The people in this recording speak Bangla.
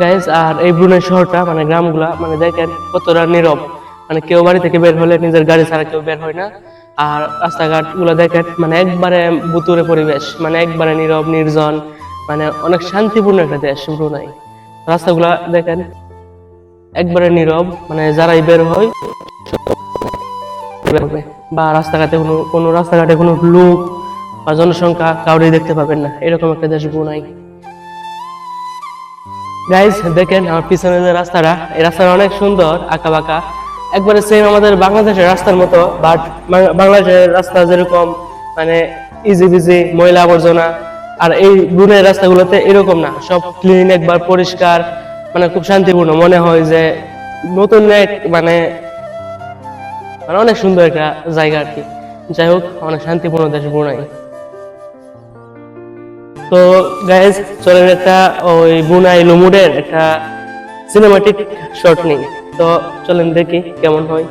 গাইস, আর এই ব্রুনাই শহরটা মানে গ্রামগুলা মানে দেখেন কতটা নীরব। মানে কেউ বাড়ি থেকে বের হলে নিজের গাড়ি ছাড়া কেউ বের হয় না। আর রাস্তাঘাট গুলো দেখেন মানে একবারে ভুতুরে পরিবেশ, মানে একবারে নীরব নির্জন, মানে অনেক শান্তিপূর্ণ একটা দেশ ব্রুনাই। রাস্তাগুলা দেখেন একবারে নীরব, মানে যারাই বের হয় বের হবে। বা রাস্তাঘাটে কোনো রাস্তাঘাটে কোনো লোক বা জনসংখ্যা কাউরেই দেখতে পাবেন না, এরকম একটা দেশ ব্রুনাই। গাইস দেখেন আমার পিছনে যে রাস্তাটা, এই রাস্তাটা অনেক সুন্দর, আঁকা বাঁকা, একবারে সেম আমাদের বাংলাদেশের রাস্তার মতো। বাট বাংলাদেশের রাস্তা যেরকম মানে ইজি বিজি ময়লা আবর্জনা, আর এই ব্রুনাইয়ের রাস্তাগুলোতে এরকম না, সব ক্লিন একবার পরিষ্কার, মানে খুব শান্তিপূর্ণ মনে হয় যে নতুন এক মানে মানে অনেক সুন্দর একটা জায়গা আর কি। যাই হোক, অনেক শান্তিপূর্ণ দেশ ব্রুনাই। তো গাইজ চলেন একটা ওই ব্রুনাই লুমুডের একটা সিনেমাটিক শট নিই। তো চলেন দেখি কেমন হয়।